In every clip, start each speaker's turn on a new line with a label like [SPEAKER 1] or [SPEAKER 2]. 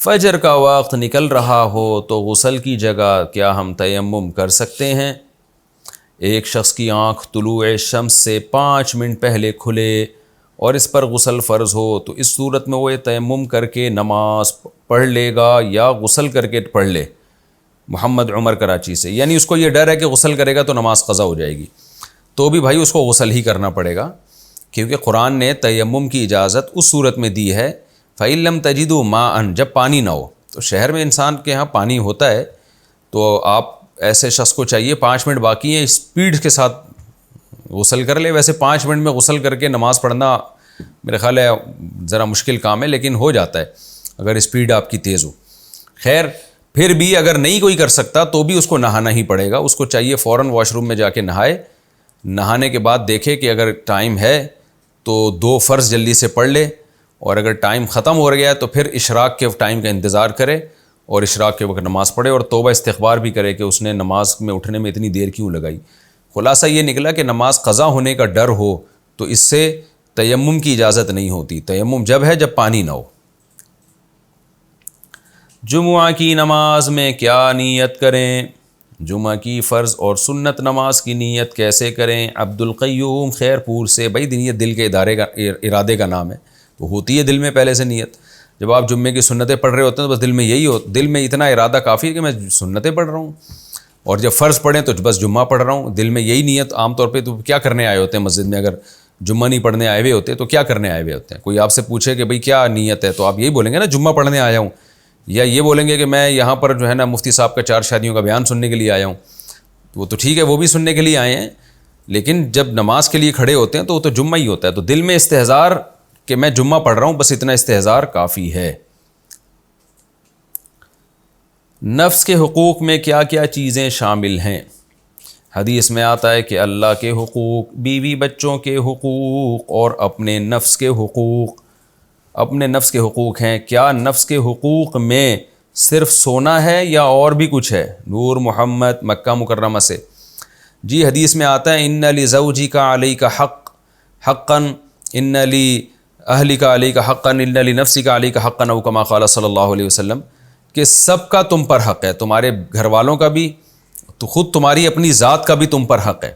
[SPEAKER 1] فجر کا وقت نکل رہا ہو تو غسل کی جگہ کیا ہم تیمم کر سکتے ہیں؟ ایک شخص کی آنکھ طلوع شمس سے 5 منٹ پہلے کھلے اور اس پر غسل فرض ہو تو اس صورت میں وہ تیمم کر کے نماز پڑھ لے گا یا غسل کر کے پڑھ لے؟ محمد عمر کراچی سے، یعنی اس کو یہ ڈر ہے کہ غسل کرے گا تو نماز قضا ہو جائے گی، تو بھی بھائی اس کو غسل ہی کرنا پڑے گا، کیونکہ قرآن نے تیمم کی اجازت اس صورت میں دی ہے فَإِن لَّمْ تَجِدُوا مَاءً، جب پانی نہ ہو۔ تو شہر میں انسان کے ہاں پانی ہوتا ہے، تو آپ ایسے شخص کو چاہیے 5 منٹ باقی ہیں، اسپیڈ کے ساتھ غسل کر لے۔ ویسے 5 منٹ میں غسل کر کے نماز پڑھنا میرے خیال ہے ذرا مشکل کام ہے، لیکن ہو جاتا ہے اگر اسپیڈ آپ کی تیز ہو۔ خیر پھر بھی اگر نہیں کوئی کر سکتا تو بھی اس کو نہانا ہی پڑے گا، اس کو چاہیے فوراً واش روم میں جا کے نہائے، نہانے کے بعد دیکھے کہ اگر ٹائم ہے تو 2 فرض جلدی سے پڑھ لے، اور اگر ٹائم ختم ہو گیا ہے تو پھر اشراق کے ٹائم کا انتظار کرے اور اشراق کے وقت نماز پڑھے، اور توبہ استغفار بھی کرے کہ اس نے نماز میں اٹھنے میں اتنی دیر کیوں لگائی۔ خلاصہ یہ نکلا کہ نماز قضا ہونے کا ڈر ہو تو اس سے تیمم کی اجازت نہیں ہوتی۔ تیمم جب ہے جب پانی نہ ہو۔ جمعہ کی نماز میں کیا نیت کریں؟ جمعہ کی فرض اور سنت نماز کی نیت کیسے کریں؟ عبد القیوم خیر پور سے۔ بھائی نیت دل کے ارادے کا نام ہے، تو ہوتی ہے دل میں پہلے سے نیت۔ جب آپ جمعے کی سنتیں پڑھ رہے ہوتے ہیں تو بس دل میں اتنا ارادہ کافی ہے کہ میں سنتیں پڑھ رہا ہوں، اور جب فرض پڑھیں تو بس جمعہ پڑھ رہا ہوں، دل میں یہی نیت۔ عام طور پہ تو کیا کرنے آئے ہوتے ہیں مسجد میں؟ اگر جمعہ نہیں پڑھنے آئے ہوئے ہوتے تو کیا کرنے آئے ہوئے ہوتے ہیں؟ کوئی آپ سے پوچھے کہ بھئی کیا نیت ہے تو آپ یہی بولیں گے نا جمعہ پڑھنے آیا ہوں، یا یہ بولیں گے کہ میں یہاں پر جو ہے نا مفتی صاحب کا 4 شادیوں کا بیان سننے کے لیے آیا ہوں۔ وہ تو ٹھیک ہے، وہ بھی سننے کے لیے آئے ہیں، لیکن جب نماز کے لیے کھڑے ہوتے ہیں تو وہ تو جمعہ ہی ہوتا ہے، تو دل میں استحضار کہ میں جمعہ پڑھ رہا ہوں، بس اتنا استحضار کافی ہے۔ نفس کے حقوق میں کیا کیا چیزیں شامل ہیں؟ حدیث میں آتا ہے کہ اللہ کے حقوق، بیوی بچوں کے حقوق اور اپنے نفس کے حقوق۔ اپنے نفس کے حقوق ہیں، کیا نفس کے حقوق میں صرف سونا ہے یا اور بھی کچھ ہے؟ نور محمد مکہ مکرمہ سے۔ جی حدیث میں آتا ہے ان لزوجک علیک حقا ان لاہلک علیک حقا ان لنفسک علیک حقا، او کما قال صلی اللہ علیہ وسلم، کہ سب کا تم پر حق ہے، تمہارے گھر والوں کا بھی، تو خود تمہاری اپنی ذات کا بھی تم پر حق ہے۔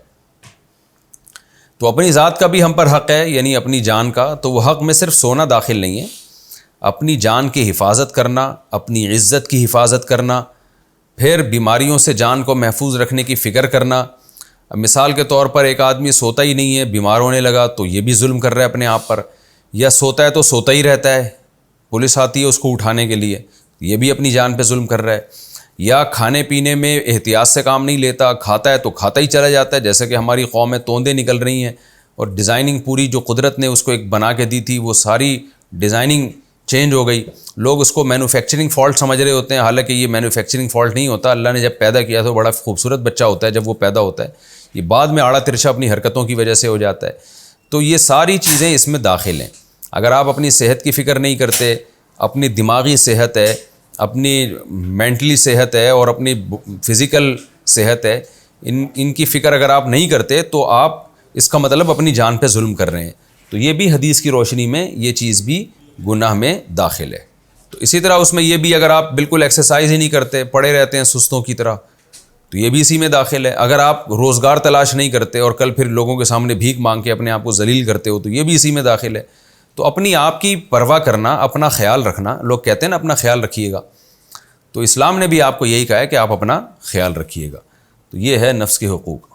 [SPEAKER 1] تو اپنی ذات کا بھی ہم پر حق ہے، یعنی اپنی جان کا، تو وہ حق میں صرف سونا داخل نہیں ہے، اپنی جان کی حفاظت کرنا، اپنی عزت کی حفاظت کرنا، پھر بیماریوں سے جان کو محفوظ رکھنے کی فکر کرنا۔ مثال کے طور پر ایک آدمی سوتا ہی نہیں ہے، بیمار ہونے لگا تو یہ بھی ظلم کر رہا ہے اپنے آپ پر، یا سوتا ہے تو سوتا ہی رہتا ہے، پولیس آتی ہے اس کو اٹھانے کے لیے، یہ بھی اپنی جان پہ ظلم کر رہا ہے، یا کھانے پینے میں احتیاط سے کام نہیں لیتا، کھاتا ہے تو کھاتا ہی چلا جاتا ہے، جیسے کہ ہماری قوم میں توندیں نکل رہی ہیں، اور ڈیزائننگ پوری جو قدرت نے اس کو ایک بنا کے دی تھی وہ ساری ڈیزائننگ چینج ہو گئی۔ لوگ اس کو مینوفیکچرنگ فالٹ سمجھ رہے ہوتے ہیں، حالانکہ یہ مینوفیکچرنگ فالٹ نہیں ہوتا، اللہ نے جب پیدا کیا تو بڑا خوبصورت بچہ ہوتا ہے جب وہ پیدا ہوتا ہے، یہ بعد میں آڑا ترچھا اپنی حرکتوں کی وجہ سے ہو جاتا ہے۔ تو یہ ساری چیزیں اس میں داخل ہیں۔ اگر آپ اپنی صحت کی فکر نہیں کرتے، اپنی دماغی صحت ہے، اپنی مینٹلی صحت ہے اور اپنی فزیکل صحت ہے، ان کی فکر اگر آپ نہیں کرتے تو آپ اس کا مطلب اپنی جان پہ ظلم کر رہے ہیں، تو یہ بھی حدیث کی روشنی میں یہ چیز بھی گناہ میں داخل ہے۔ تو اسی طرح اس میں یہ بھی اگر آپ بالکل ایکسرسائز ہی نہیں کرتے، پڑے رہتے ہیں سستوں کی طرح، تو یہ بھی اسی میں داخل ہے۔ اگر آپ روزگار تلاش نہیں کرتے اور کل پھر لوگوں کے سامنے بھیک مانگ کے اپنے آپ کو ذلیل کرتے ہو، تو یہ بھی اسی میں داخل ہے۔ تو اپنی آپ کی پرواہ کرنا، اپنا خیال رکھنا، لوگ کہتے ہیں نا اپنا خیال رکھیے گا، تو اسلام نے بھی آپ کو یہی کہا ہے کہ آپ اپنا خیال رکھیے گا۔ تو یہ ہے نفس کے حقوق۔